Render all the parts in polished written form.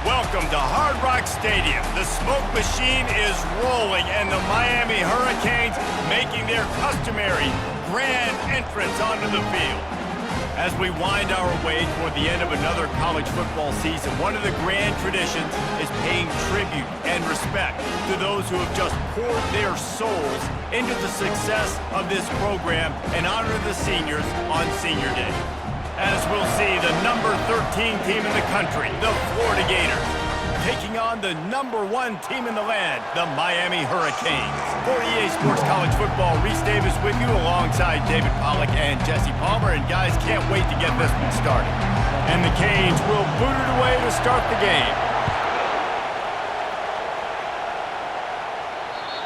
Welcome to Hard Rock Stadium. The smoke machine is rolling and the Miami Hurricanes making their customary grand entrance onto the field. As we wind our way toward the end of another college football season, one of the grand traditions is paying tribute and respect to those who have just poured their souls into the success of this program and honor the seniors on Senior Day. As we'll see, the number 13 team in the country, the Florida Gators, taking on the number 1 team in the land, the Miami Hurricanes. For EA Sports College Football, Reese Davis with you alongside David Pollack and Jesse Palmer. And guys, can't wait to get this one started. And the Canes will boot it away to start the game.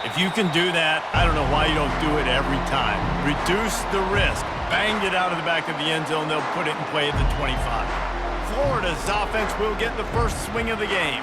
If you can do that, I don't know why you don't do it every time. Reduce the risk. Banged it out of the back of the end zone. They'll put it in play at the 25. Florida's offense will get the first swing of the game.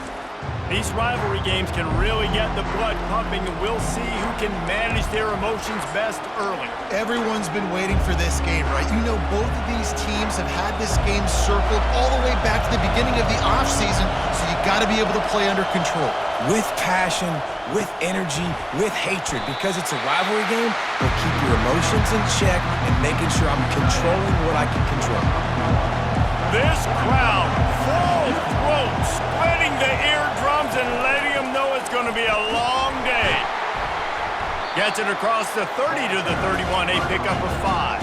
These rivalry games can really get the blood pumping, and we'll see who can manage their emotions best early. Everyone's been waiting for this game, right? You know, both of these teams have had this game circled all the way back to the beginning of the offseason, so you got to be able to play under control. With passion, with energy, with hatred, because it's a rivalry game, but keep your emotions in check and making sure I'm controlling what I can control. This crowd, full throat, splitting the eardrums and letting them know it's going to be a long day. Gets it across the 30 to the 31, a pickup of 5.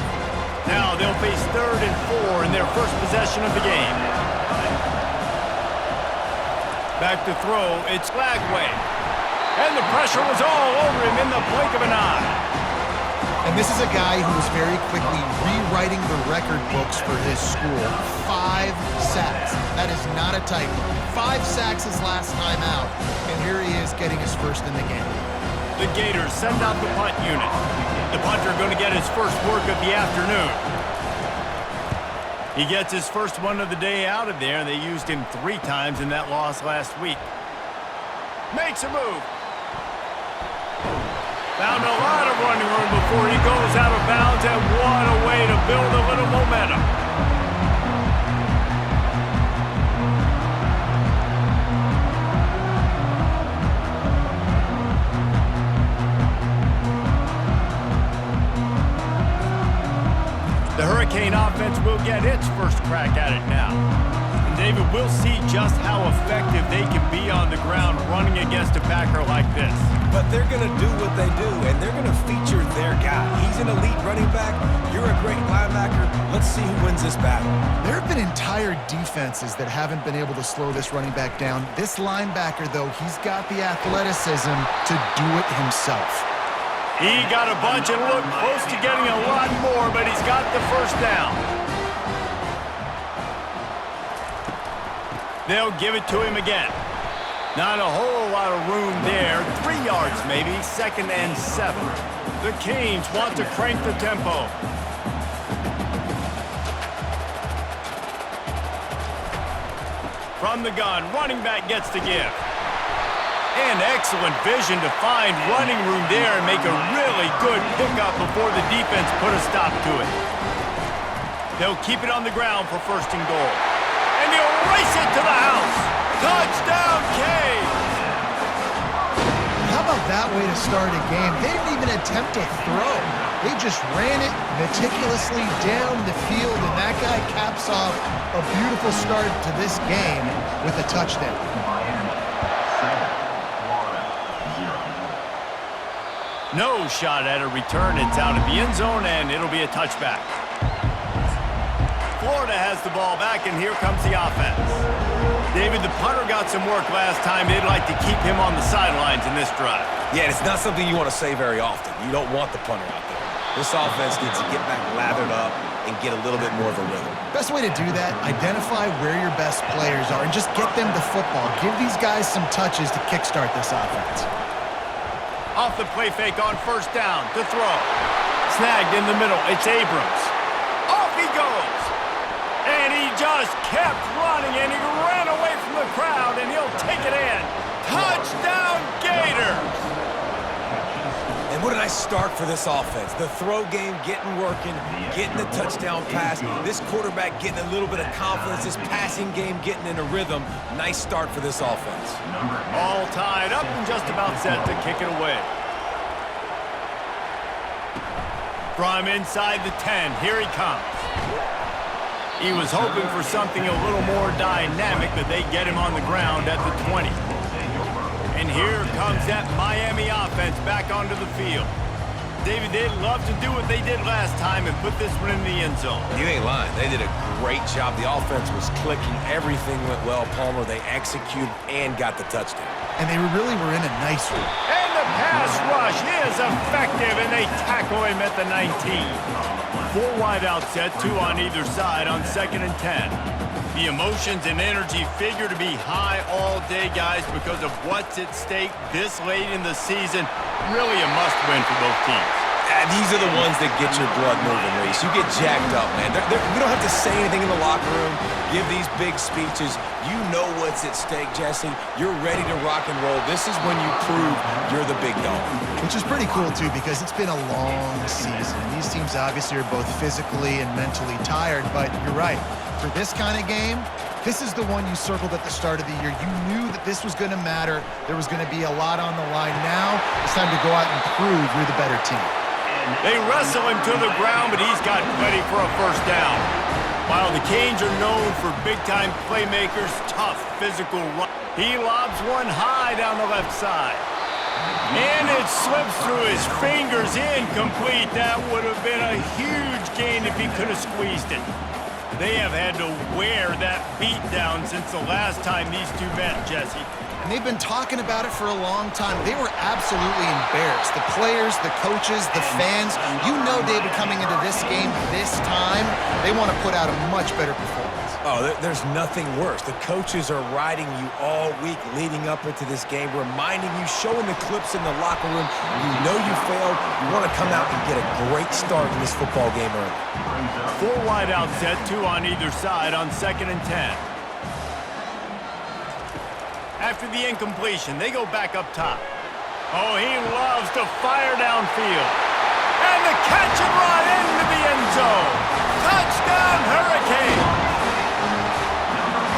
Now they'll face 3rd and 4 in their first possession of the game. Back to throw, it's Lagway. And the pressure was all over him in the blink of an eye. And this is a guy who was very quickly rewriting the record books for his school. 5 sacks. That is not a typo. 5 sacks his last time out, and here he is getting his first in the game. The Gators send out the punt unit. The punter going to get his first work of the afternoon. He gets his first one of the day out of there, and they used him 3 times in that loss last week. Makes a move. Found a lot of running room before he goes out of bounds, and what a way to build a little momentum. The Hurricane offense will get its first crack at it now. And David, we'll see just how effective they can be on the ground running against a backer like this. But they're going to do what they do, and they're going to feature their guy. He's an elite running back. You're a great linebacker. Let's see who wins this battle. There have been entire defenses that haven't been able to slow this running back down. This linebacker, though, he's got the athleticism to do it himself. He got a bunch and looked close to getting a lot more, but he's got the first down. They'll give it to him again. Not a whole lot of room there. 3 yards maybe, 2nd and 7. The Canes want to crank the tempo. From the gun, running back gets to give. And excellent vision to find running room there and make a really good pickup before the defense put a stop to it. They'll keep it on the ground for 1st and goal. And he'll race it to the house. Touchdown, Canes! How about that way to start a game? They didn't even attempt to throw. They just ran it meticulously down the field, and that guy caps off a beautiful start to this game with a touchdown. No shot at a return. It's out of the end zone, and it'll be a touchback. Florida has the ball back, and here comes the offense. David, the punter got some work last time. They'd like to keep him on the sidelines in this drive. Yeah, it's not something you want to say very often. You don't want the punter out there. This offense needs to get back lathered up and get a little bit more of a rhythm. Best way to do that, identify where your best players are and just get them the football. Give these guys some touches to kickstart this offense. Off the play fake on 1st down to throw. Snagged in the middle. It's Abrams. Off he goes. And he just kept running, and he ran away from the crowd, and he'll take it in. Touchdown, Gators! And what did I Nice start for this offense. The throw game getting working, getting the touchdown pass. This quarterback getting a little bit of confidence. This passing game getting in a rhythm. Nice start for this offense. All tied up and just about set to kick it away. From inside the 10, here he comes. He was hoping for something a little more dynamic, but they get him on the ground at the 20. And here comes that Miami offense back onto the field. David, they'd love to do what they did last time and put this one in the end zone. You ain't lying. They did a great job. The offense was clicking. Everything went well, Palmer. They executed and got the touchdown. And they really were in a nice one. And the pass rush is effective, and they tackle him at the 19. 4 wide out set, 2 on either side on 2nd and 10. The emotions and energy figure to be high all day, guys, because of what's at stake this late in the season. Really a must-win for both teams. These are the ones that get your blood moving, Reese. You get jacked up, man. We don't have to say anything in the locker room, give these big speeches. You know what's at stake, Jesse. You're ready to rock and roll. This is when you prove you're the big dog. Which is pretty cool, too, because it's been a long season. These teams obviously are both physically and mentally tired, but you're right. For this kind of game, this is the one you circled at the start of the year. You knew that this was going to matter. There was going to be a lot on the line. Now it's time to go out and prove you're the better team. They wrestle him to the ground, but he's got plenty for a first down. While the Canes are known for big-time playmakers, tough physical run, he lobs one high down the left side. And it slips through his fingers, incomplete. That would have been a huge gain if he could have squeezed it. They have had to wear that beat down since the last time these two met, Jesse. And they've been talking about it for a long time. They were absolutely embarrassed. The players, the coaches, the fans. You know, David, coming into this game this time, they want to put out a much better performance. Oh, there's nothing worse. The coaches are riding you all week leading up into this game, reminding you, showing the clips in the locker room. You know you failed. You want to come out and get a great start in this football game early. 4 wide out set, 2 on either side on 2nd and 10. After the incompletion, they go back up top. Oh, he loves to fire downfield. And the catch and run into the end zone. Touchdown, Hurricane!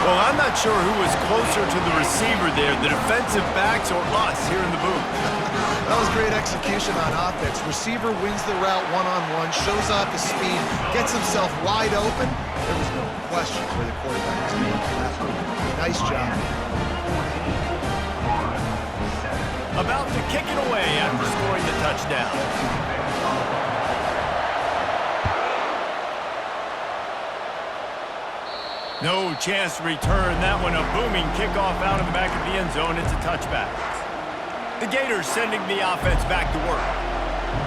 Well, I'm not sure who was closer to the receiver there, the defensive backs or us here in the booth. That was great execution on offense. Receiver wins the route one-on-one, shows off his speed, gets himself wide open. There was no question where the quarterback was going. Nice job. About to kick it away after scoring the touchdown. No chance to return that one. A booming kickoff out of the back of the end zone. It's a touchback. The Gators sending the offense back to work.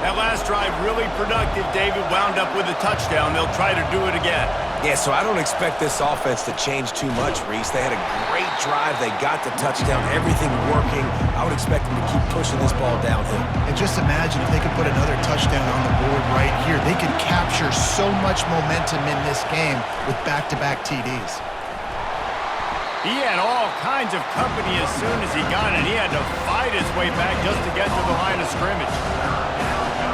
That last drive really productive. David wound up with a touchdown. They'll try to do it again. Yeah, so I don't expect this offense to change too much, Reese. They had a great drive. They got the touchdown. Everything working. I would expect them to keep pushing this ball downhill. And just imagine if they could put another touchdown on the board right here. They could capture so much momentum in this game with back-to-back TDs. He had all kinds of company as soon as he got it. He had to fight his way back just to get to the line of scrimmage.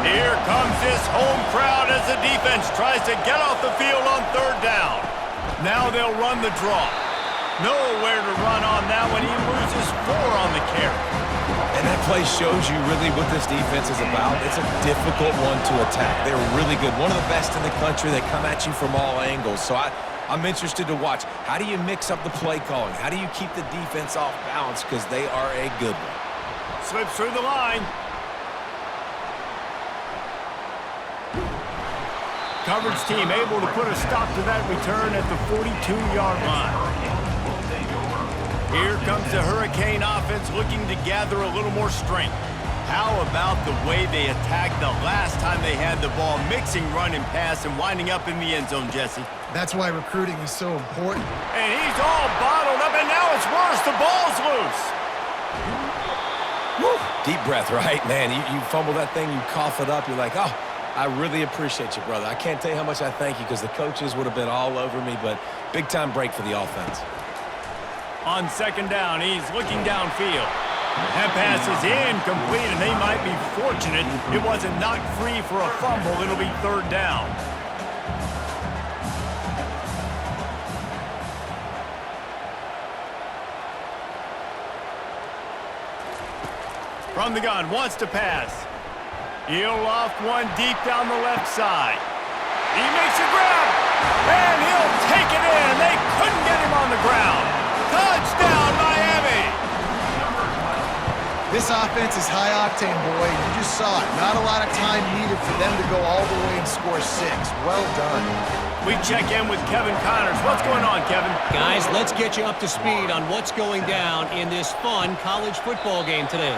Here comes this home crowd as the defense tries to get off the field on 3rd down. Now they'll run the draw. Nowhere to run on that one. He loses 4 on the carry. And that play shows you really what this defense is about. It's a difficult one to attack. They're really good. One of the best in the country. They come at you from all angles. So I'm interested to watch. How do you mix up the play calling? How do you keep the defense off balance? Because they are a good one. Slips through the line. Coverage team able to put a stop to that return at the 42-yard line. Here comes the Hurricane offense looking to gather a little more strength. How about the way they attacked the last time they had the ball, mixing run and pass and winding up in the end zone, Jesse? That's why recruiting is so important. And he's all bottled up, and now it's worse. The ball's loose. Woo. Deep breath, right? Man, you fumble that thing, you cough it up, you're like, oh, I really appreciate you, brother. I can't tell you how much I thank you because the coaches would have been all over me, but big-time break for the offense. On 2nd down, he's looking downfield. That pass is incomplete, and they might be fortunate it wasn't knocked free for a fumble. It'll be third down. From the gun, wants to pass. He'll loft one deep down the left side. He makes a grab, and he'll take it in. They couldn't get him on the ground. Touchdown, Miami! This offense is high octane, boy. You just saw it. Not a lot of time needed for them to go all the way and score 6. Well done. We check in with Kevin Connors. What's going on, Kevin? Guys, let's get you up to speed on what's going down in this fun college football game today.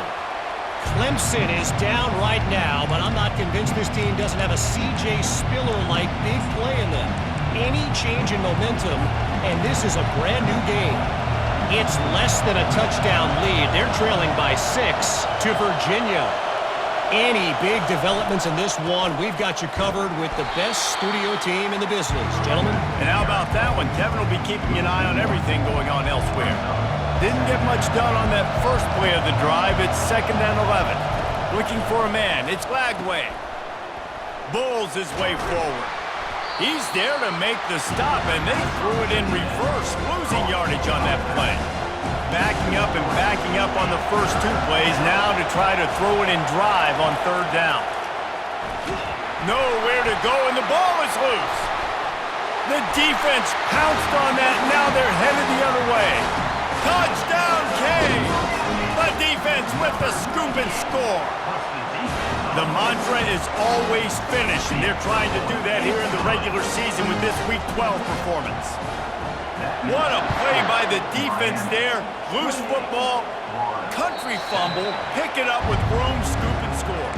Clemson is down right now, but I'm not convinced this team doesn't have a C.J. Spiller-like big play in them. Any change in momentum, and this is a brand new game. It's less than a touchdown lead. They're trailing by 6 to Virginia. Any big developments in this one, we've got you covered with the best studio team in the business, gentlemen. And how about that one? Kevin will be keeping an eye on everything going on elsewhere. Didn't get much done on that first play of the drive. It's 2nd and 11. Looking for a man. It's Lagway. Bulls his way forward. He's there to make the stop, and they threw it in reverse, losing yardage on that play. Backing up and backing up on the first 2 plays now to try to throw it in drive on 3rd down. Nowhere to go, and the ball is loose. The defense pounced on that, and now they're headed the other way. Touchdown, Canes! The defense with the scoop and score. The mantra is always finish, and they're trying to do that here in the regular season with this Week 12 performance. What a play by the defense there. Loose football, country fumble, pick it up with room, scoop and score.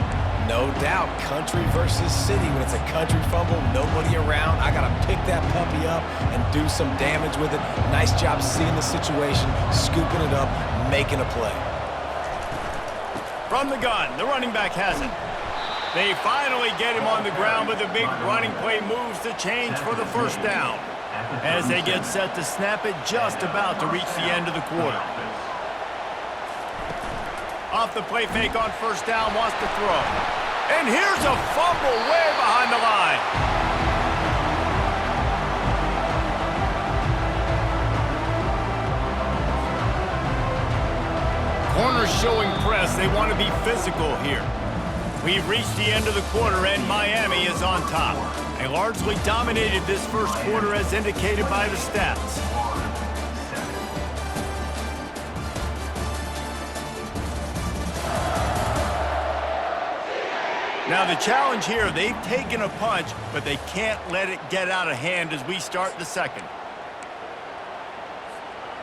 No doubt, country versus city. When it's a country fumble, nobody around, I got to pick that puppy up and do some damage with it. Nice job seeing the situation, scooping it up, making a play. From the gun, the running back has it. They finally get him on the ground, but the big running play moves the chains for the first down. As they get set to snap it, just about to reach the end of the quarter. Off the play fake on first down, wants to throw. And here's a fumble way behind the line. Corners showing press. They want to be physical here. We've reached the end of the quarter, and Miami is on top. They largely dominated this first quarter as indicated by the stats. Now the challenge here, they've taken a punch, but they can't let it get out of hand as we start the second.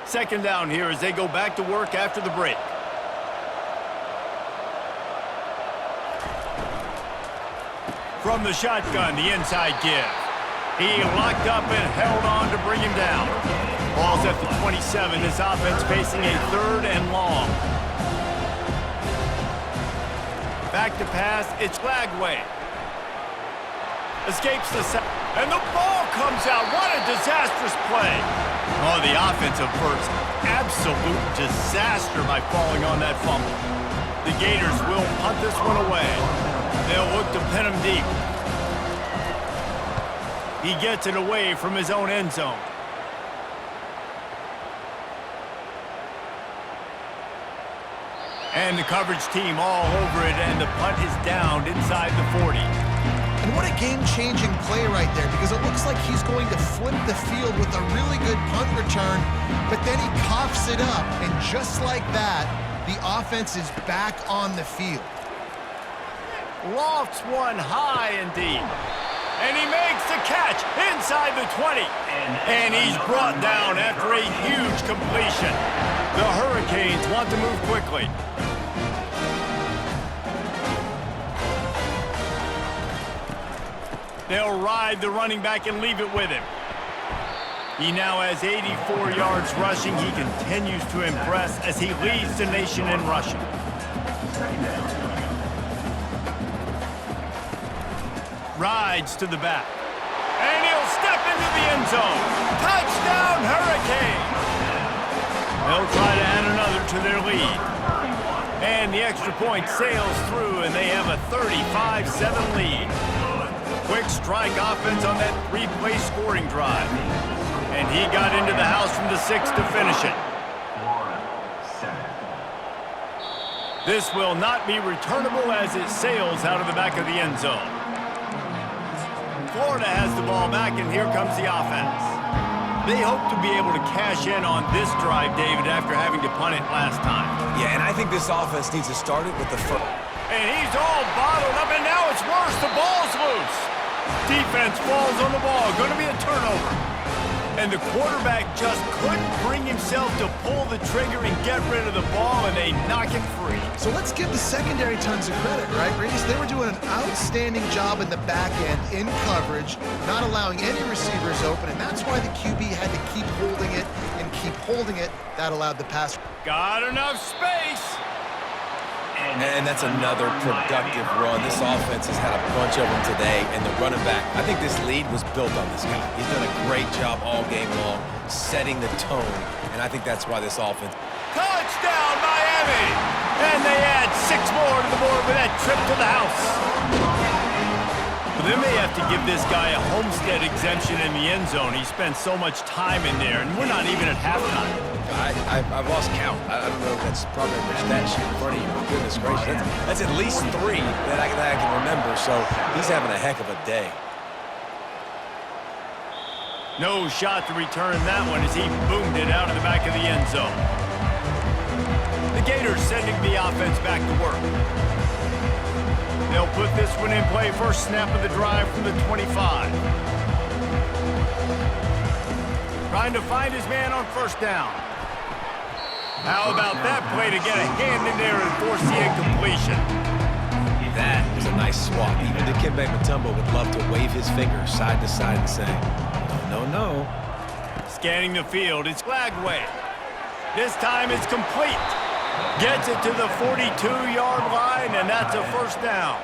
2nd down here as they go back to work after the break. From the shotgun, the inside give. He locked up and held on to bring him down. Ball's at the 27. This offense facing a 3rd and long. Back to pass, it's Lagway. Escapes the set, and the ball comes out. What a disastrous play. Oh, the offense averts absolute disaster by falling on that fumble. The Gators will punt this one away. They'll look to pin him deep. He gets it away from his own end zone. And the coverage team all over it, and the punt is downed inside the 40. And what a game-changing play right there, because it looks like he's going to flip the field with a really good punt return, but then he coughs it up, and just like that, the offense is back on the field. Lofts one high and deep. And he makes the catch inside the 20. And he's brought down after a huge completion. The Hurricanes want to move quickly. They'll ride the running back and leave it with him. He now has 84 yards rushing. He continues to impress as he leads the nation in rushing. Rides to the back. And he'll step into the end zone. Touchdown, Hurricanes! They'll try to add another to their lead. And the extra point sails through, and they have a 35-7 lead. Quick strike offense on that three-play scoring drive. And he got into the house from the 6 to finish it. This will not be returnable as it sails out of the back of the end zone. Florida has the ball back, and here comes the offense. They hope to be able to cash in on this drive, David, after having to punt it last time. Yeah, and I think this offense needs to start it with the first. And he's all bottled up, and now it's worse. The ball's loose. Defense falls on the ball. Going to be a turnover. And the quarterback just couldn't bring himself to pull the trigger and get rid of the ball, and they knock it free. So let's give the secondary tons of credit, right, Reese? They were doing an outstanding job in the back end, in coverage, not allowing any receivers open, and that's why the QB had to keep holding it and keep holding it. That allowed the pass. Got enough space. And that's another productive run. This offense has had a bunch of them today, and the running back, I think this lead was built on this guy. He's done a great job all game long, setting the tone, and I think that's why this offense. Touchdown, Miami! And they add 6 more to the board with that trip to the house. But they may have to give this guy a homestead exemption in the end zone. He spent so much time in there, and we're not even at halftime. I've lost count. I don't know if that's probably a stat sheet in front of you, but goodness gracious. That's at least 3 that I can remember, so he's having a heck of a day. No shot to return that one as he boomed it out of the back of the end zone. The Gators sending the offense back to work. They'll put this one in play. First snap of the drive from the 25. Trying to find his man on first down. How about that play to get a hand in there and force the incompletion? That was a nice swap. Even Dikembe Mutombo would love to wave his fingers side to side and say, no, no. Scanning the field, it's Glagway. This time it's complete. Gets it to the 42-yard line, and that's a first down.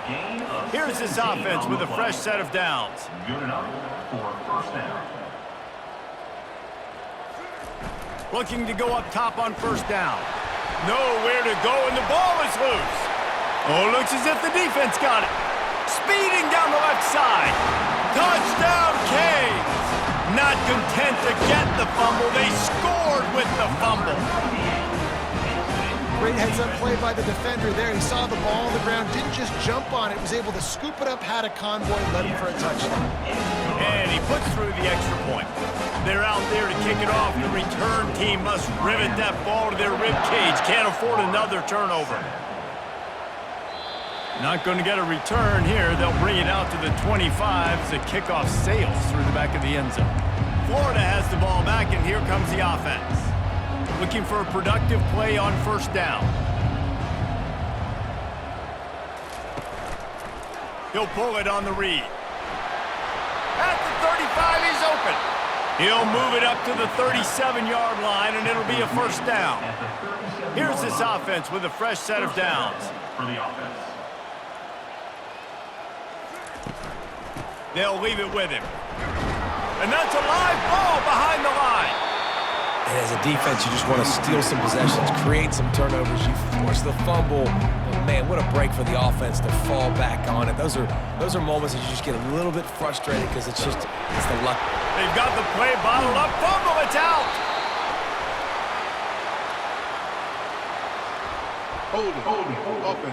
Here's this offense with a fresh set of downs. Good enough for first down. Looking to go up top on first down. Nowhere to go, and the ball is loose. Oh, looks as if the defense got it. Speeding down the left side. Touchdown, Canes. Not content to get the fumble, they scored with the fumble. Great heads-up play by the defender there. He saw the ball on the ground, didn't just jump on it, was able to scoop it up, had a convoy, led him for a touchdown. And he puts through the extra point. They're out there to kick it off. The return team must rivet that ball to their rib cage. Can't afford another turnover. Not going to get a return here. They'll bring it out to the 25 as the kickoff sails through the back of the end zone. Florida has the ball back, and here comes the offense. Looking for a productive play on first down. He'll pull it on the read. At the 35, he's open. He'll move it up to the 37-yard line, and it'll be a first down. Here's this offense with a fresh set of downs. For the offense. They'll leave it with him. And that's a live ball behind the line. And as a defense, you just want to steal some possessions, create some turnovers. You force the fumble. But man, what a break for the offense to fall back on it. Those are moments that you just get a little bit frustrated because it's the luck. They've got the play bottled up. Fumble, it's out. Hold it.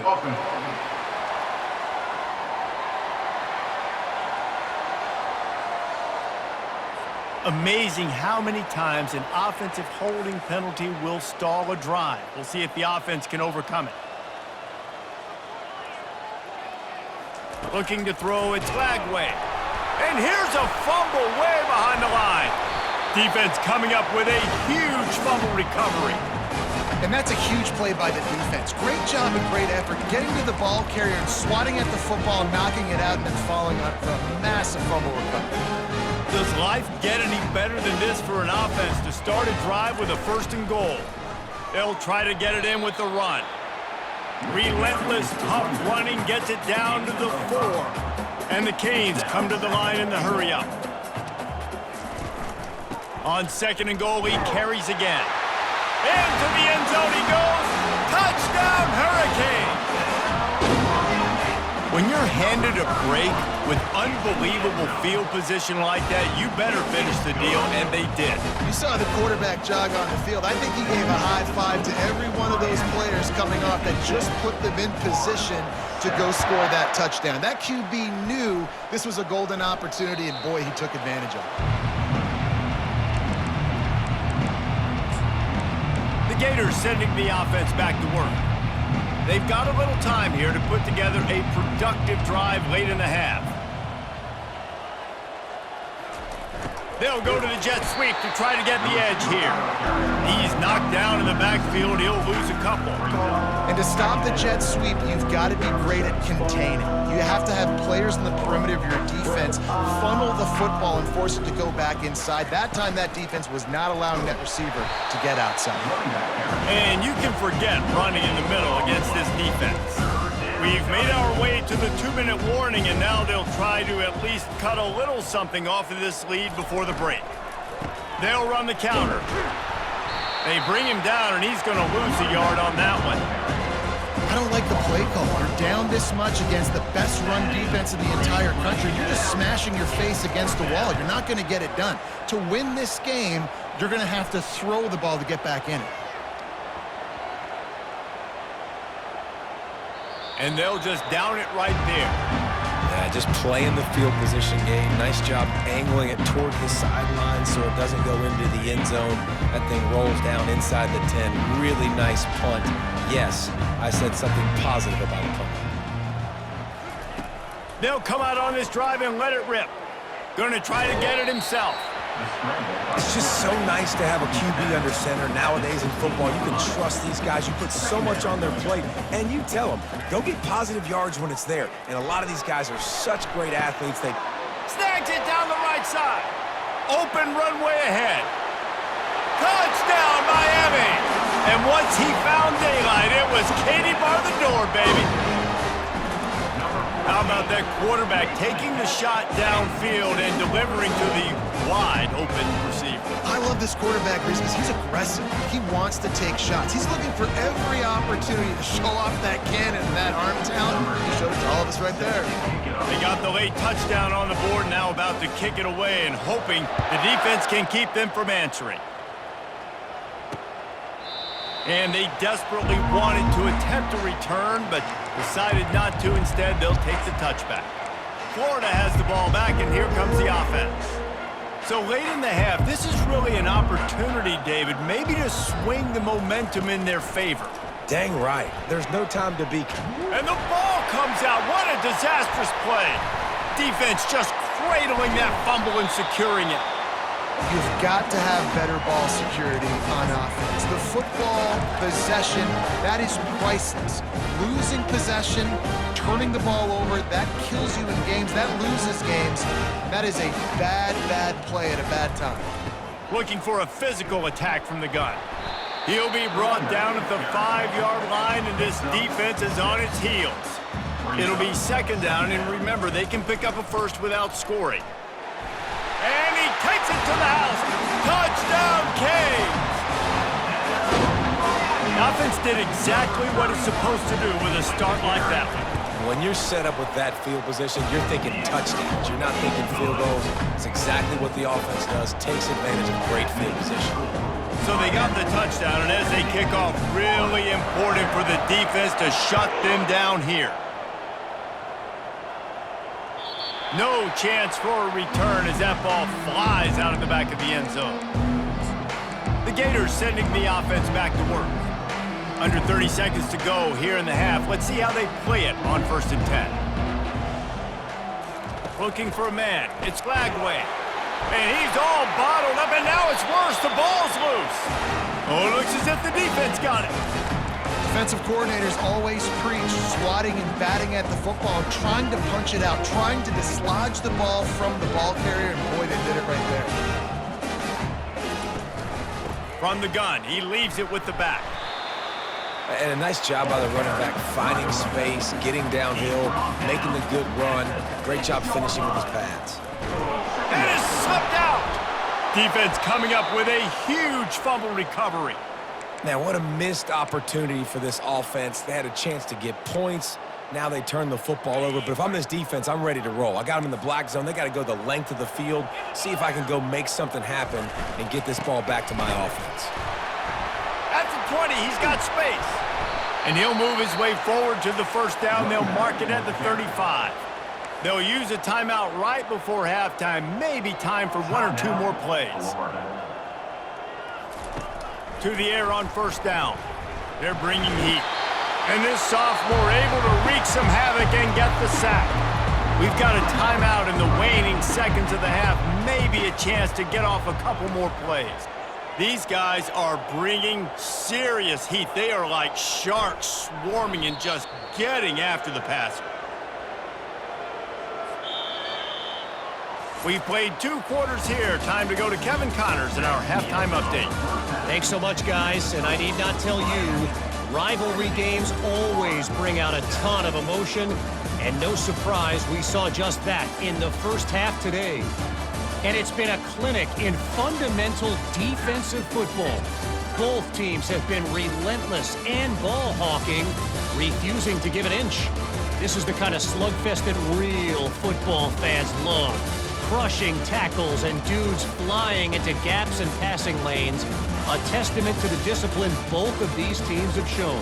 Open. Amazing how many times an offensive holding penalty will stall a drive. We'll see if the offense can overcome it. Looking to throw, it's Glagway. And here's a fumble way behind the line. Defense coming up with a huge fumble recovery. And that's a huge play by the defense. Great job and great effort getting to the ball carrier and swatting at the football, knocking it out, and then falling on it for a massive fumble recovery. Does life get any better than this for an offense to start a drive with a first and goal? They'll try to get it in with the run. Relentless, tough running gets it down to the 4. And the Canes come to the line in the hurry-up. On second and goal, he carries again. Into the end zone he goes. Touchdown, Hurricane! When you're handed a break with unbelievable field position like that, you better finish the deal, and they did. You saw the quarterback jog on the field. I think he gave a high five to every one of those players coming off that just put them in position to go score that touchdown. That QB knew this was a golden opportunity, and boy, he took advantage of it. The Gators sending the offense back to work. They've got a little time here to put together a productive drive late in the half. They'll go to the jet sweep to try to get the edge here. He's knocked down in the backfield. He'll lose a couple. And to stop the jet sweep, you've got to be great at containing. You have to have players in the perimeter of your defense funnel the football and force it to go back inside. That time, that defense was not allowing that receiver to get outside. And you can forget running in the middle against this defense. We've made our way to the 2-minute warning, and now they'll try to at least cut a little something off of this lead before the break. They'll run the counter. They bring him down, and he's going to lose a yard on that one. I don't like the play call. You're down this much against the best run defense in the entire country. You're just smashing your face against the wall. You're not going to get it done. To win this game, you're going to have to throw the ball to get back in it. And they'll just down it right there. Yeah, just playing the field position game. Nice job angling it toward the sideline so it doesn't go into the end zone. That thing rolls down inside the 10. Really nice punt. Yes, I said something positive about a punt. They'll come out on this drive and let it rip. Going to try to get it himself. It's just so nice to have a QB under center nowadays in football. You can trust these guys. You put so much on their plate, and you tell them, go get positive yards when it's there. And a lot of these guys are such great athletes. They Snags it down the right side. Open runway ahead. Touchdown, Miami! And once he found daylight, it was Katie bar the door, baby. How about that quarterback taking the shot downfield and delivering to the wide open receiver? I love this quarterback because he's aggressive. He wants to take shots. He's looking for every opportunity to show off that cannon and that arm talent. He showed it to all of us right there. They got the late touchdown on the board, now about to kick it away and hoping the defense can keep them from answering. And they desperately wanted to attempt a return, but decided not to. Instead, they'll take the touchback. Florida has the ball back, and here comes the offense. So late in the half, this is really an opportunity, David, maybe to swing the momentum in their favor. dang right. There's no time to be. And the ball comes out. What a disastrous play. Defense just cradling that fumble and securing it. You've got to have better ball security on offense. The football possession, that is priceless. Losing possession, turning the ball over, that kills you in games, that loses games. That is a bad, bad play at a bad time. Looking for a physical attack from the gun. He'll be brought down at the 5-yard line, and this defense is on its heels. It'll be second down, and remember, they can pick up a first without scoring. And he takes it to the house. Touchdown, Canes! The offense did exactly what it's supposed to do with a start like that one. When you're set up with that field position, you're thinking touchdowns. You're not thinking field goals. It's exactly what the offense does. Takes advantage of great field position. So they got the touchdown, and as they kick off, really important for the defense to shut them down here. No chance for a return as that ball flies out of the back of the end zone. The Gators sending the offense back to work. Under 30 seconds to go here in the half. Let's see how they play it on 1st and 10. Looking for a man. It's Lagway. And he's all bottled up, and now it's worse. The ball's loose. Oh, it looks as if the defense got it. Defensive coordinators always preach swatting and batting at the football, trying to punch it out, trying to dislodge the ball from the ball carrier, and boy, they did it right there. From the gun, he leaves it with the back. And a nice job by the running back, finding space, getting downhill, making the good run. Great job finishing with his pads. And it's slipped out. Defense coming up with a huge fumble recovery. Man, what a missed opportunity for this offense. They had a chance to get points. Now they turn the football over. But if I'm this defense, I'm ready to roll. I got them in the black zone. They got to go the length of the field, see if I can go make something happen and get this ball back to my offense. At the 20, he's got space. And he'll move his way forward to the first down. They'll mark it at the 35. They'll use a timeout right before halftime. Maybe time for one or two more plays. To the air on first down. They're bringing heat. And this sophomore able to wreak some havoc and get the sack. We've got a timeout in the waning seconds of the half. Maybe a chance to get off a couple more plays. These guys are bringing serious heat. They are like sharks swarming and just getting after the passer. We've played 2 quarters here. Time to go to Kevin Connors in our halftime update. Thanks so much, guys. And I need not tell you, rivalry games always bring out a ton of emotion. And no surprise, we saw just that in the first half today. And it's been a clinic in fundamental defensive football. Both teams have been relentless and ball hawking, refusing to give an inch. This is the kind of slugfest that real football fans love. Crushing tackles and dudes flying into gaps and passing lanes. A testament to the discipline both of these teams have shown.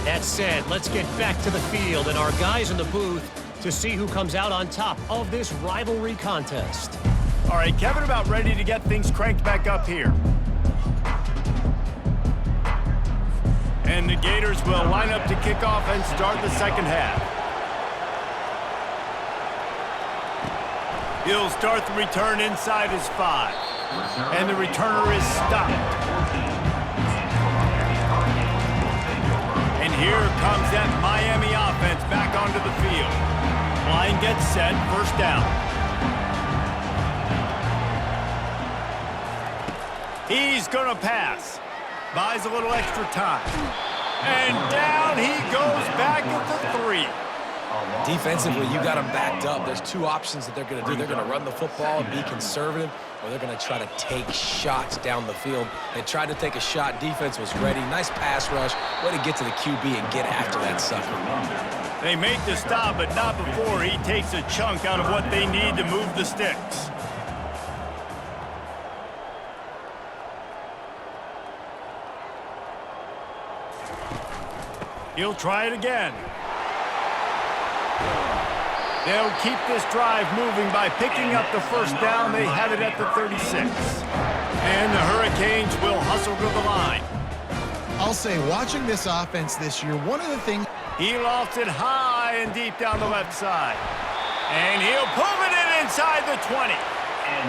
That said, let's get back to the field and our guys in the booth to see who comes out on top of this rivalry contest. All right, Kevin, about ready to get things cranked back up here. And the Gators will line up to kick off and start the second half. He'll start the return inside his 5. And the returner is stopped. And here comes that Miami offense back onto the field. Line gets set, first down. He's going to pass. Buys a little extra time. And down he goes back at the 3. Defensively, you got them backed up. There's 2 options that they're going to do. They're going to run the football and be conservative, or they're going to try to take shots down the field. They tried to take a shot. Defense was ready. Nice pass rush. Way to get to the QB and get after that sucker. They make the stop, but not before he takes a chunk out of what they need to move the sticks. He'll try it again. They'll keep this drive moving by picking up the first down. They have it at the 36. And the Hurricanes will hustle to the line. I'll say, watching this offense this year, one of the things... He lofts it high and deep down the left side. And he'll pull it in inside the 20.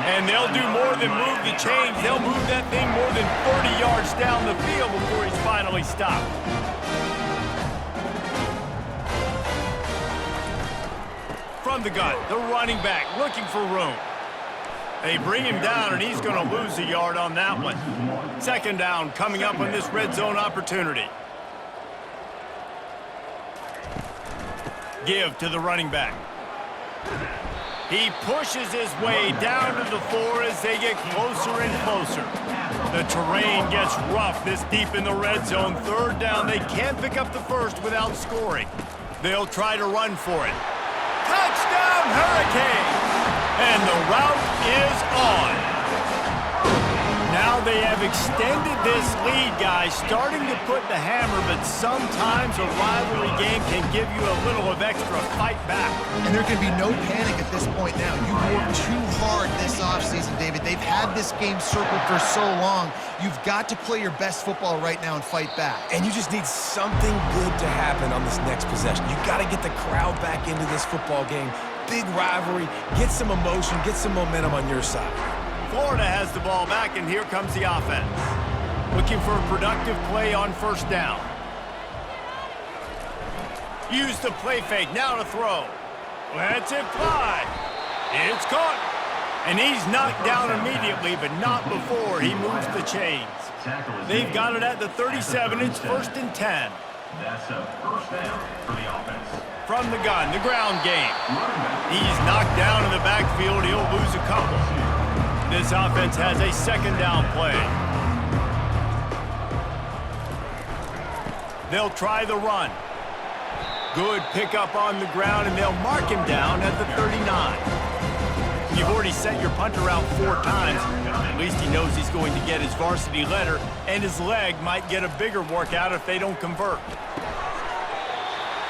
And they'll do more than move the chains. They'll move that thing more than 40 yards down the field before he's finally stopped. From the gun, the running back looking for room. They bring him down, and he's going to lose a yard on that one. Second down coming up on this red zone opportunity. Give to the running back. He pushes his way down to the 4 as they get closer and closer. The terrain gets rough this deep in the red zone. Third down, they can't pick up the first without scoring. They'll try to run for it. Touchdown, Hurricanes! And the route is on. Now they have extended this lead, guys, starting to put the hammer, but sometimes a rivalry game can give you a little of extra fight back. And there can be no panic at this point now. You worked too hard this offseason, David. They've had this game circled for so long. You've got to play your best football right now and fight back. And you just need something good to happen on this next possession. You got to get the crowd back into this football game. Big rivalry. Get some emotion. Get some momentum on your side. Florida has the ball back, and here comes the offense. Looking for a productive play on first down. Use the play fake, now to throw. Lets it fly. It's caught. And he's knocked down immediately, but not before he moves the chains. They've got it at the 37. It's 1st and 10. That's a first down for the offense. From the gun, the ground game. He's knocked down in the backfield. He'll lose a couple. This offense has a second down play. They'll try the run. Good pickup on the ground, and they'll mark him down at the 39. You've already sent your punter out 4 times. At least he knows he's going to get his varsity letter, and his leg might get a bigger workout if they don't convert.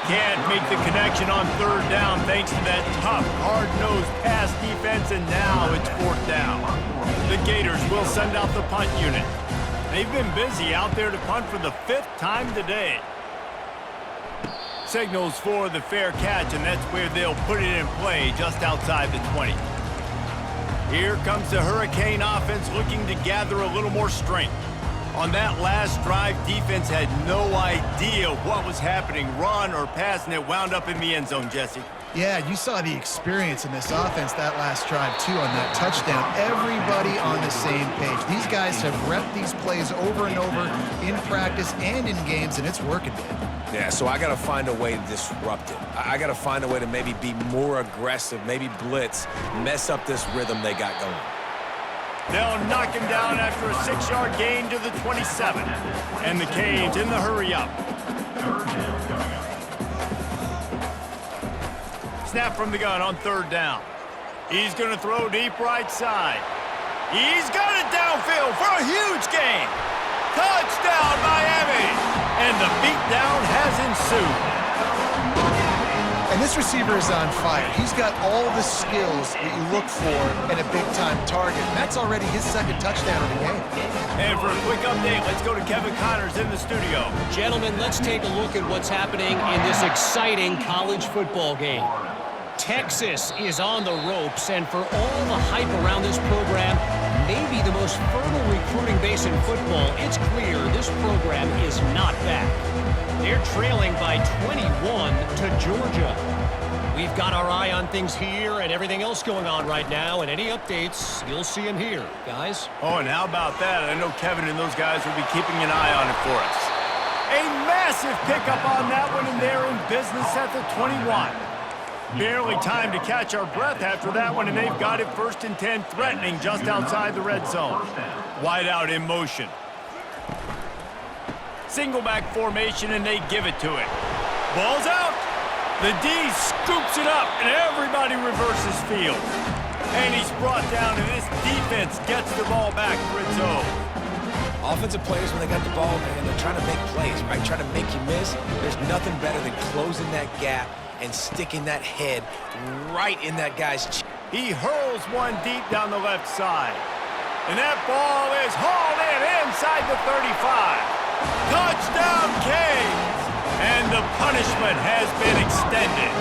Can't make the connection on 3rd down thanks to that tough, hard-nosed pass defense, and now it's 4th down. The Gators will send out the punt unit. They've been busy out there to punt for the 5th time today. Signals for the fair catch, and that's where they'll put it in play just outside the 20. Here comes the Hurricane offense looking to gather a little more strength. On that last drive, defense had no idea what was happening, run or pass, and it wound up in the end zone, Jesse. Yeah, you saw the experience in this offense that last drive, too, on that touchdown. Everybody on the same page. These guys have repped these plays over and over in practice and in games, and it's working. Yeah, so I got to find a way to disrupt it. I got to find a way to maybe be more aggressive, maybe blitz, mess up this rhythm they got going. They'll knock him down after a 6-yard gain to the 27. And the Canes in the hurry-up. Snap from the gun on 3rd down. He's going to throw deep right side. He's got it downfield for a huge gain. Touchdown, Miami! And the beatdown has ensued. And this receiver is on fire. He's got all the skills that you look for in a big-time target. And that's already his 2nd touchdown of the game. And for a quick update, let's go to Kevin Connors in the studio. Gentlemen, let's take a look at what's happening in this exciting college football game. Texas is on the ropes, and for all the hype around this program, maybe the most fertile recruiting base in football, it's clear this program is not back. They're trailing by 21 to Georgia. We've got our eye on things here and everything else going on right now, and any updates, you'll see them here, guys. Oh, and how about that? I know Kevin and those guys will be keeping an eye on it for us. A massive pickup on that one, and they're in business at the 21. Barely time to catch our breath after that one, and they've got it 1st and 10, threatening just outside the red zone. Wide out in motion. Single back formation, and they give it to it. Ball's out. The D scoops it up, and everybody reverses field. And he's brought down, and this defense gets the ball back for its own. Offensive players, when they got the ball, man, they're trying to make plays, right? Trying to make you miss. There's nothing better than closing that gap and sticking that head right in that guy's cheek. He hurls one deep down the left side. And that ball is hauled in inside the 35. Touchdown, Canes! And the punishment has been extended.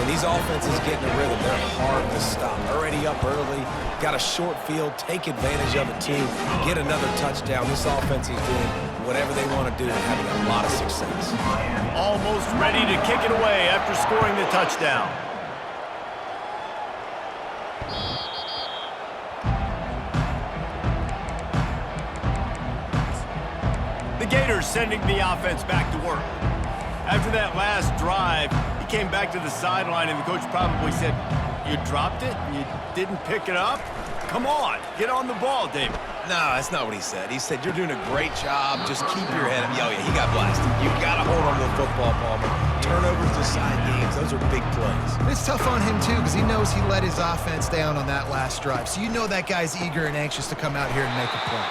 When these offenses get in a rhythm, they're hard to stop. Already up early, got a short field, take advantage of it too, get another touchdown. This offense is doing whatever they want to do and having a lot of success. Almost ready to kick it away after scoring the touchdown. The Gators sending the offense back to work. After that last drive, he came back to the sideline, and the coach probably said, "You dropped it? You didn't pick it up? Come on, get on the ball, David." No, that's not what he said. He said, "You're doing a great job. Just keep your head up." Oh, yeah, he got blasted. You got to hold on to the football, Palmer. Turnovers decide games. Those are big plays. It's tough on him, too, because he knows he let his offense down on that last drive. So you know that guy's eager and anxious to come out here and make a play.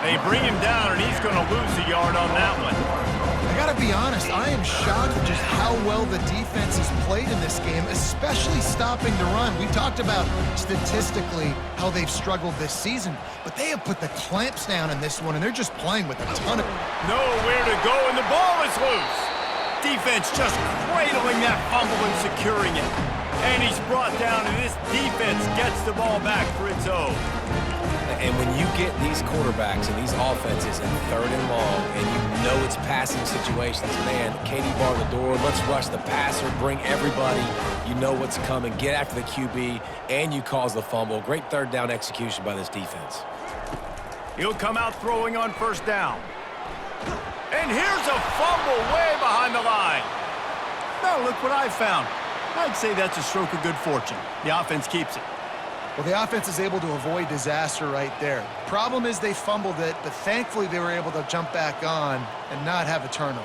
They bring him down, and he's going to lose a yard on that one. I got to be honest, I am shocked at just how well the defense has played in this game, especially stopping the run. We talked about statistically how they've struggled this season, but they have put the clamps down in this one, and they're just playing with a ton of... Nowhere to go, and the ball is loose. Defense just cradling that fumble and securing it. And he's brought down, and this defense gets the ball back for its own. And when you get these quarterbacks and these offenses in 3rd and long, and you know it's passing situations, man, Katie bar the door, let's rush the passer, bring everybody, you know what's coming, get after the QB, and you cause the fumble. Great 3rd down execution by this defense. He'll come out throwing on 1st down. And here's a fumble way behind the line. Now look what I found. I'd say that's a stroke of good fortune. The offense keeps it. Well, the offense is able to avoid disaster right there. Problem is they fumbled it, but thankfully they were able to jump back on and not have a turnover.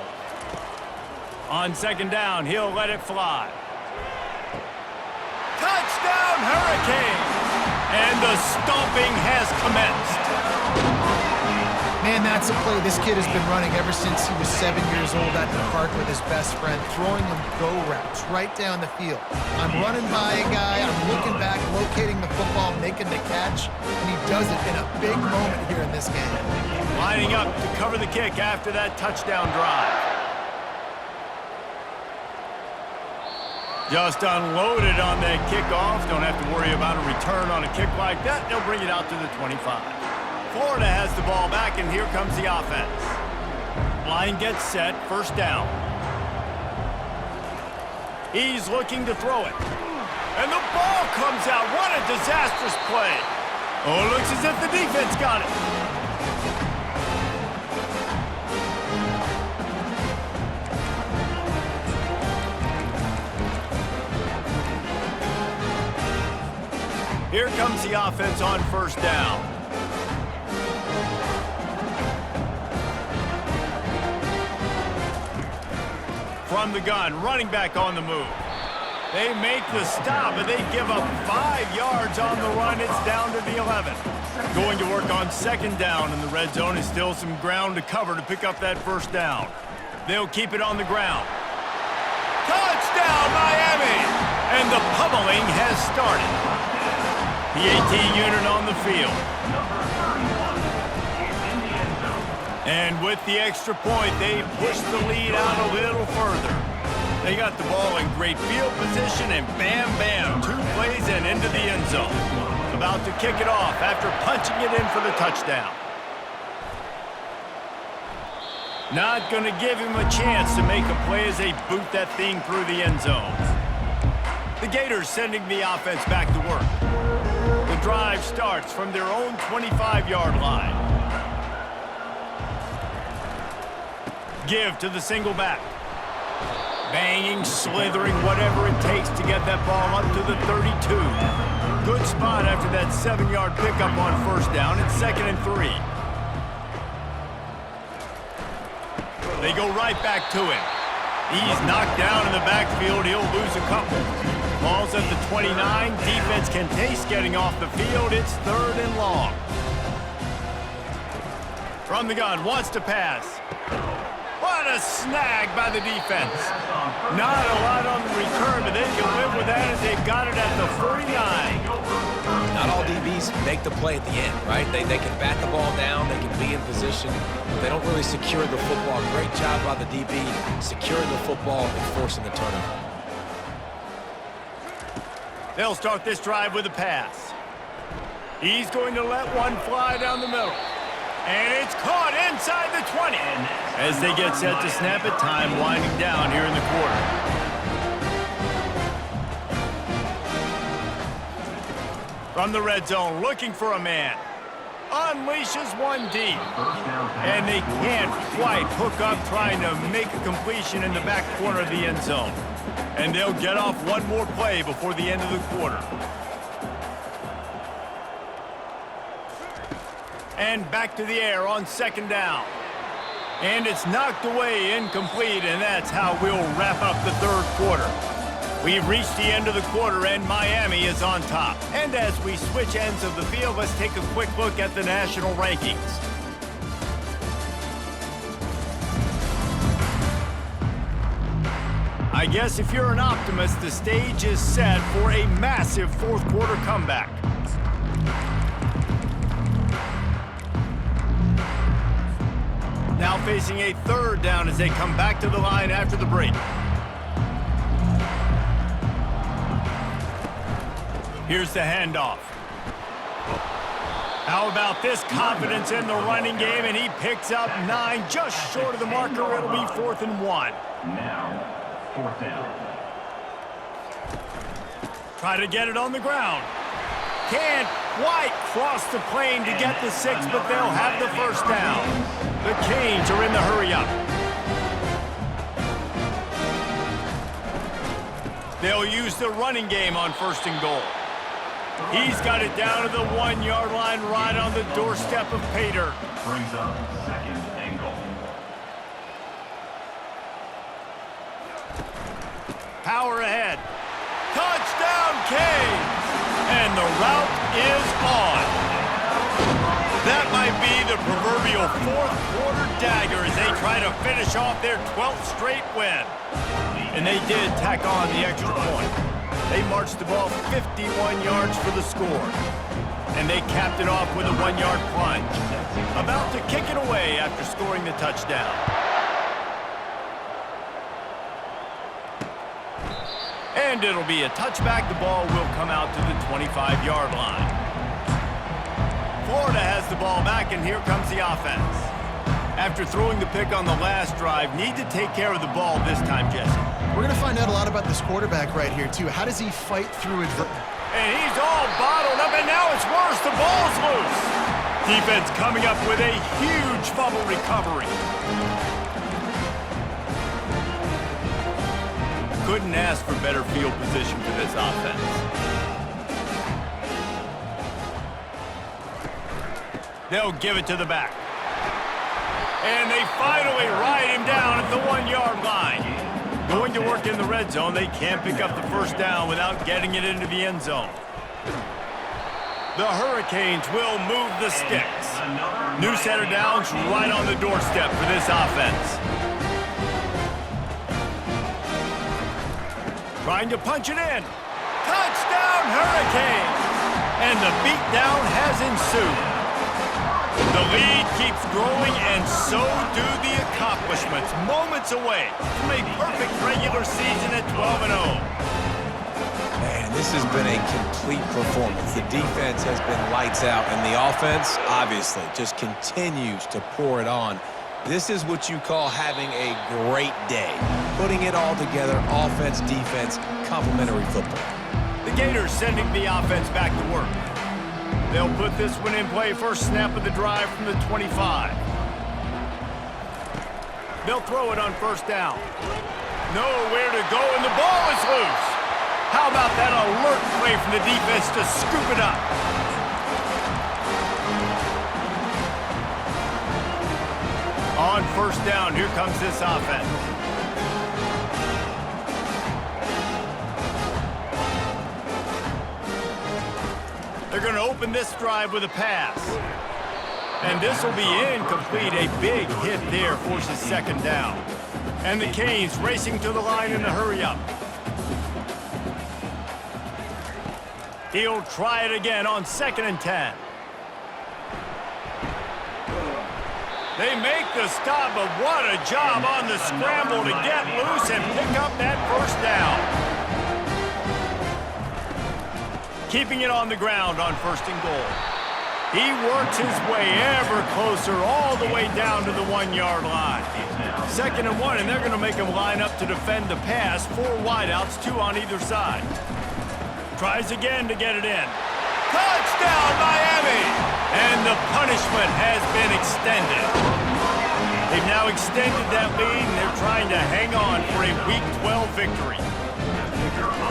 On second down, he'll let it fly. Touchdown, Hurricanes! And the stomping has commenced. Man, that's a play this kid has been running ever since he was 7 years old at the park with his best friend, throwing him go routes right down the field. I'm running by a guy, I'm looking back, locating the football, making the catch, and he does it in a big moment here in this game. Lining up to cover the kick after that touchdown drive. Just unloaded on that kickoff. Don't have to worry about a return on a kick like that. They'll bring it out to the 25. Florida has the ball back, and here comes the offense. Line gets set, first down. He's looking to throw it. And the ball comes out. What a disastrous play. Oh, it looks as if the defense got it. Here comes the offense on first down. From the gun, running back on the move. They make the stop, but they give up 5 yards on the run. It's down to the 11. Going to work on second down, and the red zone is still some ground to cover to pick up that first down. They'll keep it on the ground. Touchdown, Miami! And the pummeling has started. PAT unit on the field. And with the extra point, they push the lead out a little further. They got the ball in great field position, and bam, bam, 2 plays and into the end zone. About to kick it off after punching it in for the touchdown. Not going to give him a chance to make a play as they boot that thing through the end zone. The Gators sending the offense back to work. The drive starts from their own 25-yard line. Give to the single back. Banging, slithering, whatever it takes to get that ball up to the 32. Good spot after that 7-yard pickup on first down. It's 2nd and 3. They go right back to him. He's knocked down in the backfield. He'll lose a couple. Ball's at the 29. Defense can taste getting off the field. It's 3rd and long. From the gun, wants to pass. What a snag by the defense. Not a lot on the return, but they can live with that as they've got it at the 49. Not all DBs make the play at the end, right? They can bat the ball down, they can be in position, but they don't really secure the football. Great job by the DB securing the football and forcing the turnover. They'll start this drive with a pass. He's going to let one fly down the middle. And it's caught inside the 20. As they get set to snap it, time winding down here in the quarter. From the red zone, looking for a man. Unleashes one deep. And they can't quite hook up trying to make a completion in the back corner of the end zone. And they'll get off one more play before the end of the quarter. And back to the air on second down. And it's knocked away, incomplete, and that's how we'll wrap up the 3rd quarter. We've reached the end of the quarter, and Miami is on top. And as we switch ends of the field, let's take a quick look at the national rankings. I guess if you're an optimist, the stage is set for a massive 4th quarter comeback. Now facing a 3rd down as they come back to the line after the break. Here's the handoff. How about this confidence in the running game, and he picks up 9, just short of the marker. It'll be 4th and 1. Now, 4th down. Try to get it on the ground. Can't quite cross the plane to get the 6, but they'll have the first down. The Canes are in the hurry-up. They'll use the running game on 1st and goal. He's got it down to the 1-yard line right on the doorstep of pay dirt. Brings up second and goal. Power ahead. Touchdown, Canes! And the route is on. That might be the proverbial fourth-quarter dagger as they try to finish off their 12th straight win. And they did tack on the extra point. They marched the ball 51 yards for the score. And they capped it off with a 1-yard plunge. About to kick it away after scoring the touchdown. And it'll be a touchback. The ball will come out to the 25-yard line. Florida has the ball back, and here comes the offense. After throwing the pick on the last drive, need to take care of the ball this time, Jesse. We're going to find out a lot about this quarterback right here, too. How does he fight through adversity? And he's all bottled up, and now it's worse. The ball's loose. Defense coming up with a huge fumble recovery. Couldn't ask for better field position for this offense. They'll give it to the back. And they finally ride him down at the 1-yard line. Going to work in the red zone, they can't pick up the first down without getting it into the end zone. The Hurricanes will move the sticks. New set of downs right on the doorstep for this offense. Trying to punch it in. Touchdown, Hurricanes! And the beatdown has ensued. The lead keeps growing, and so do the accomplishments. Moments away from a perfect regular season at 12-0. Man, this has been a complete performance. The defense has been lights out, and the offense, obviously, just continues to pour it on. This is what you call having a great day. Putting it all together, offense, defense, complementary football. The Gators sending the offense back to work. They'll put this one in play first snap of the drive from the 25. They'll throw it on first down. Nowhere to go, and the ball is loose. How about that alert play from the defense to scoop it up? On first down, here comes this offense. They're going to open this drive with a pass. And this will be incomplete. A big hit there forces second down. And the Canes racing to the line in a hurry-up. He'll try it again on 2nd and 10. They make the stop, but what a job on the scramble to get loose and pick up that first down. Keeping it on the ground on 1st and goal. He works his way ever closer all the way down to the 1-yard line. 2nd and 1, and they're going to make him line up to defend the pass. 4 wideouts, 2 on either side. Tries again to get it in. Touchdown, Miami! And the punishment has been extended. They've now extended that lead, and they're trying to hang on for a Week 12 victory.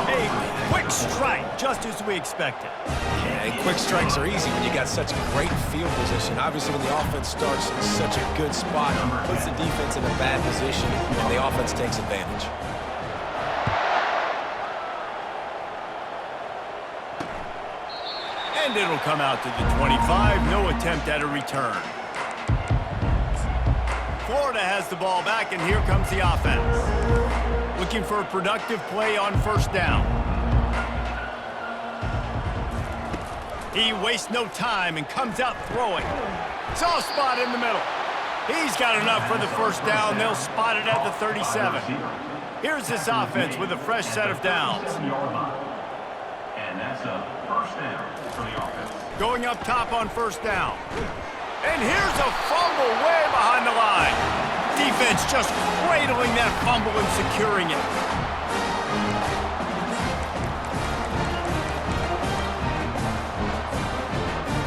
A quick strike, just as we expected. Yeah, and quick strikes are easy when you got such great field position. Obviously, when the offense starts in such a good spot, puts the defense in a bad position, and the offense takes advantage. And it'll come out to the 25. No attempt at a return. Florida has the ball back, and here comes the offense. Looking for a productive play on first down. He wastes no time and comes out throwing. Soft spot in the middle. He's got enough for the first down. They'll spot it at the 37. Here's this offense with a fresh set of downs. And that's a first down for the offense. Going up top on first down. And here's a fumble way behind the line. Defense just cradling that fumble and securing it.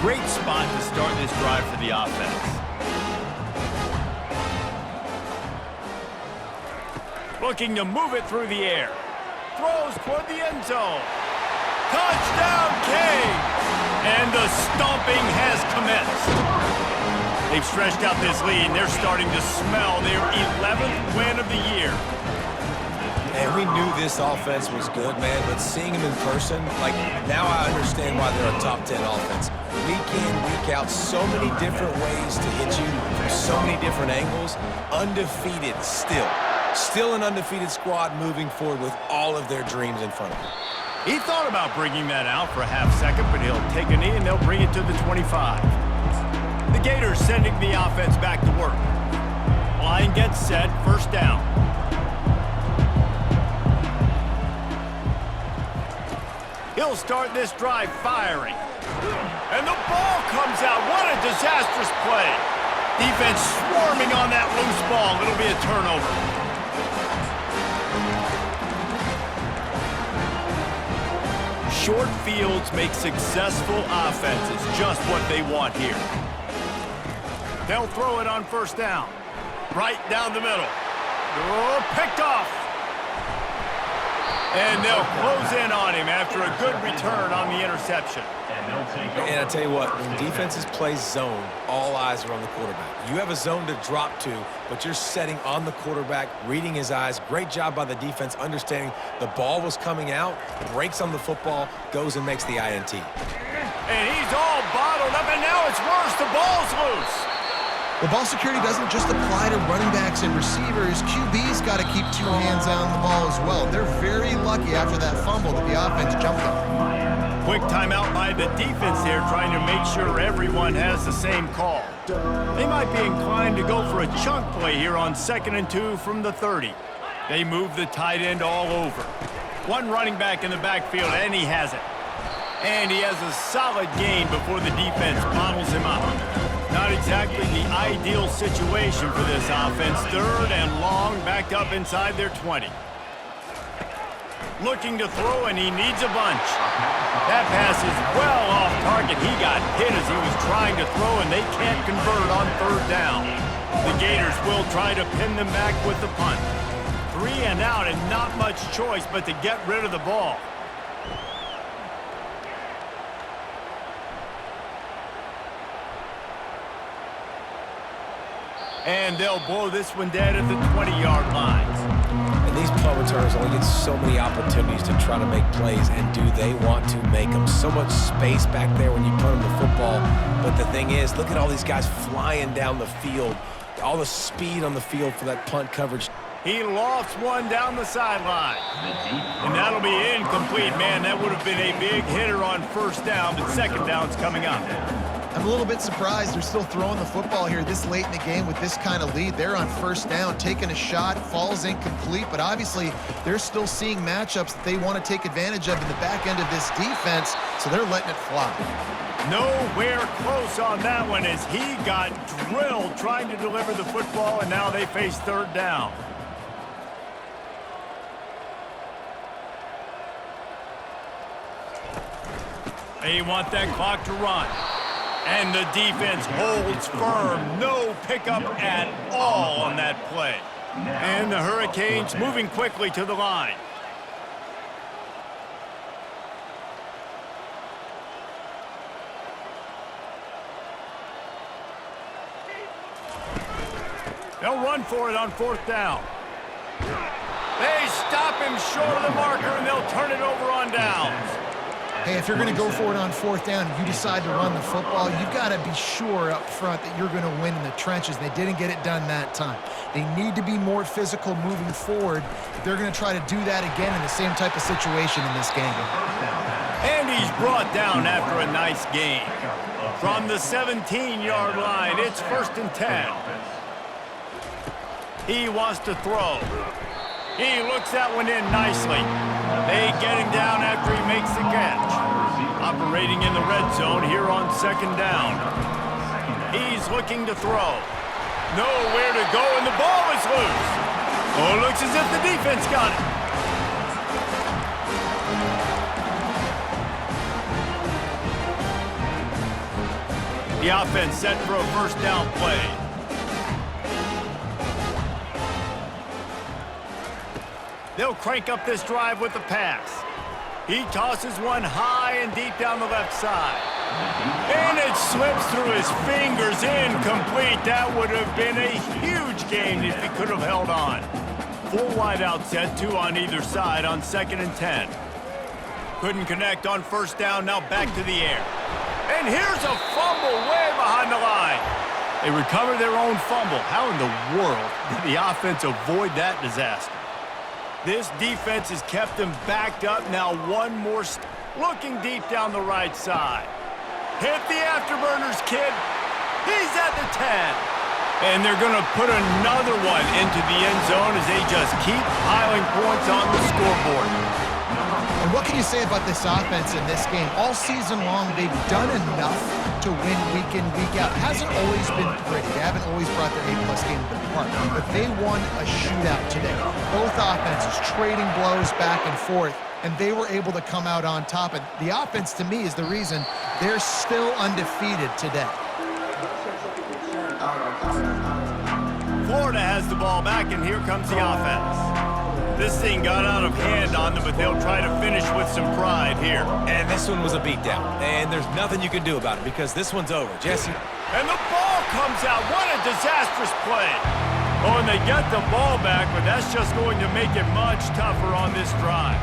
Great spot to start this drive for the offense. Looking to move it through the air. Throws toward the end zone. Touchdown, Canes! And the stomping has commenced. They've stretched out this lead, and they're starting to smell their 11th win of the year. And we knew this offense was good, man, but seeing them in person, like, now I understand why they're a top 10 offense. Week in, week out, so many different ways to hit you from so many different angles. Undefeated still. Still an undefeated squad moving forward with all of their dreams in front of them. He thought about bringing that out for a half second, but he'll take a knee and they'll bring it to the 25. The Gators sending the offense back to work. Line gets set, first down. He'll start this drive firing. And the ball comes out. What a disastrous play. Defense swarming on that loose ball. It'll be a turnover. Short fields make successful offenses just what they want here. They'll throw it on first down. Right down the middle. Oh, picked off. And they'll close in on him after a good return on the interception. And I tell you what, when defenses play zone, all eyes are on the quarterback. You have a zone to drop to, but you're setting on the quarterback, reading his eyes. Great job by the defense, understanding the ball was coming out, breaks on the football, goes and makes the INT. And he's all bottled up, and now it's worse. The ball's loose. Well, ball security doesn't just apply to running backs and receivers. QB's got to keep two hands on the ball as well. They're very lucky after that fumble that the offense jumped on. Quick timeout by the defense there, trying to make sure everyone has the same call. They might be inclined to go for a chunk play here on 2nd and 2 from the 30. They move the tight end all over. One running back in the backfield, and he has it. And he has a solid gain before the defense bottles him up. Not exactly the ideal situation for this offense. 3rd and long, backed up inside their 20. Looking to throw, and he needs a bunch. That pass is well off target. He got hit as he was trying to throw, and they can't convert on 3rd down. The Gators will try to pin them back with the punt. 3 and out, and not much choice but to get rid of the ball. And they'll blow this one dead at the 20-yard line. And these punt returners only get so many opportunities to try to make plays, and do they want to make them? So much space back there when you punt them the football. But the thing is, look at all these guys flying down the field. All the speed on the field for that punt coverage. He lofts one down the sideline. And that'll be incomplete. Man, that would have been a big hitter on 1st down, but 2nd down's coming up. I'm a little bit surprised they're still throwing the football here this late in the game with this kind of lead. They're on 1st down, taking a shot, falls incomplete, but obviously they're still seeing matchups that they want to take advantage of in the back end of this defense, so they're letting it fly. Nowhere close on that one as he got drilled trying to deliver the football, and now they face 3rd down. They want that clock to run. And the defense holds firm. No pickup at all on that play. And the Hurricanes moving quickly to the line. They'll run for it on 4th down. They stop him short of the marker, and they'll turn it over on downs. Hey, if you're going to go for it on 4th down and you decide to run the football, you've got to be sure up front that you're going to win in the trenches. They didn't get it done that time. They need to be more physical moving forward if they're going to try to do that again in the same type of situation in this game. And he's brought down after a nice gain. From the 17-yard line, it's 1st and 10. He wants to throw. He looks that one in nicely. They get him down after he makes the catch. Operating in the red zone here on 2nd down. He's looking to throw. Nowhere to go, and the ball is loose. Oh, it looks as if the defense got it. The offense set for a 1st down play. They'll crank up this drive with the pass. He tosses one high and deep down the left side. And it slips through his fingers, incomplete. That would have been a huge gain if he could have held on. 4 wide out set, 2 on either side on 2nd and 10. Couldn't connect on 1st down, now back to the air. And here's a fumble way behind the line. They recover their own fumble. How in the world did the offense avoid that disaster? This defense has kept them backed up. Now one more looking deep down the right side. Hit the afterburners, kid. He's at the 10. And they're going to put another one into the end zone as they just keep piling points on the scoreboard. And what can you say about this offense in this game? All season long, they've done enough to win week in, week out. It hasn't always been pretty. They haven't always brought their A-plus game to the park. But they won a shootout today. Both offenses trading blows back and forth, and they were able to come out on top. And the offense, to me, is the reason they're still undefeated today. Florida has the ball back, and here comes the offense. This thing got out of hand on them, but they'll try to finish with some pride here. And this one was a beatdown. And there's nothing you can do about it because this one's over. Jesse. And the ball comes out. What a disastrous play. Oh, and they get the ball back, but that's just going to make it much tougher on this drive.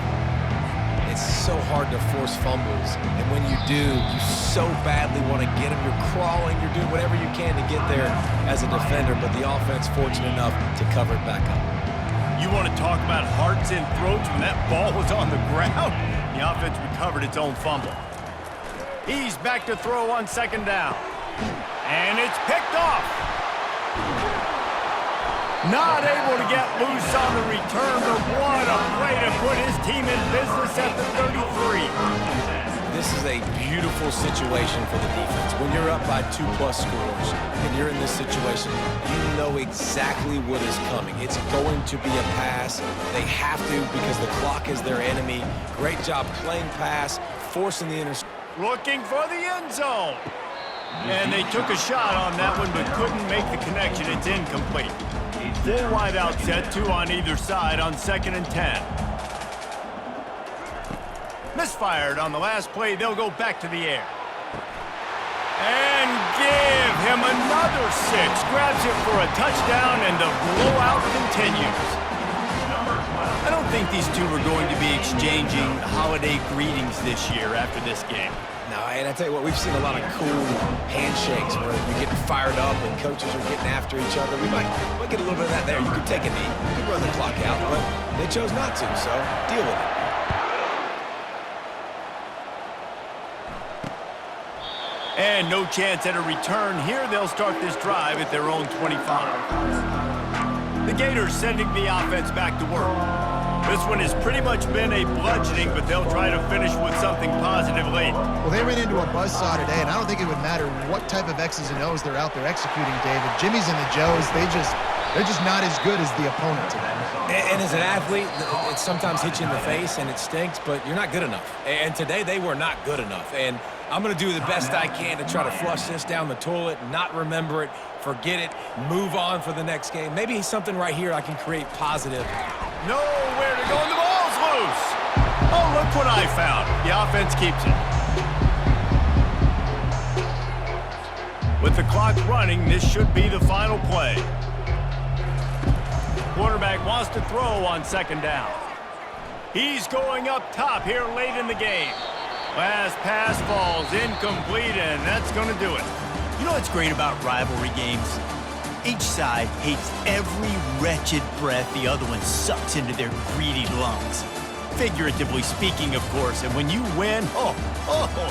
It's so hard to force fumbles. And when you do, you so badly want to get them. You're crawling. You're doing whatever you can to get there as a defender. But the offense fortunate enough to cover it back up. You want to talk about hearts and throats when that ball was on the ground? The offense recovered its own fumble. He's back to throw on 2nd down. And it's picked off. Not able to get loose on the return, but what a play to put his team in business at the 33. This is a beautiful situation for the defense. When you're up by 2+ scores and you're in this situation, you know exactly what is coming. It's going to be a pass. They have to because the clock is their enemy. Great job playing pass, forcing the interception. Looking for the end zone. And they took a shot on that one but couldn't make the connection. It's incomplete. 4 wide out set, 2 on either side on 2nd and 10. Misfired on the last play. They'll go back to the air. And give him another 6. Grabs it for a touchdown, and the blowout continues. I don't think these two are going to be exchanging holiday greetings this year after this game. No, and I tell you what, we've seen a lot of cool handshakes where you're getting fired up and coaches are getting after each other. We might get a little bit of that there. You could take a knee. You could run the clock out, but they chose not to, so deal with it. And no chance at a return here. They'll start this drive at their own 25. The Gators sending the offense back to work. This one has pretty much been a bludgeoning, but they'll try to finish with something positive late. Well, they ran into a buzzsaw today, and I don't think it would matter what type of X's and O's they're out there executing, David. Jimmy's and the Joes, they're just not as good as the opponent today. And as an athlete, it sometimes hits you in the face and it stinks, but you're not good enough. And today they were not good enough. And I'm going to do the best I can to try to flush this down the toilet, not remember it, forget it, move on for the next game. Maybe something right here I can create positive. Nowhere to go, and the ball's loose. Oh, look what I found. The offense keeps it. With the clock running, this should be the final play. Quarterback wants to throw on 2nd down. He's going up top here late in the game. Last pass falls incomplete, and that's going to do it. You know what's great about rivalry games? Each side hates every wretched breath the other one sucks into their greedy lungs. Figuratively speaking, of course, and when you win, oh,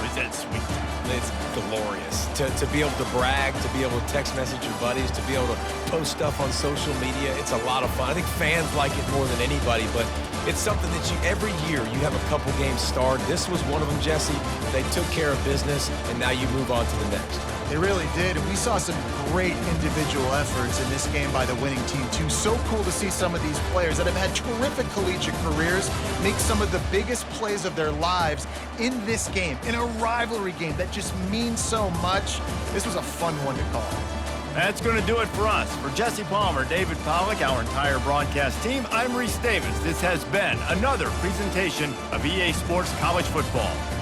is that sweet. It's glorious to be able to brag, to be able to text message your buddies, to be able to post stuff on social media. It's a lot of fun. I think fans like it more than anybody, but it's something that every year you have a couple games starred. This was one of them, Jesse. They took care of business, and now you move on to the next. They really did, and we saw some great individual efforts in this game by the winning team, too. So cool to see some of these players that have had terrific collegiate careers make some of the biggest plays of their lives in this game, in a rivalry game that just means so much. This was a fun one to call. That's going to do it for us. For Jesse Palmer, David Pollack, our entire broadcast team, I'm Reese Davis. This has been another presentation of EA Sports College Football.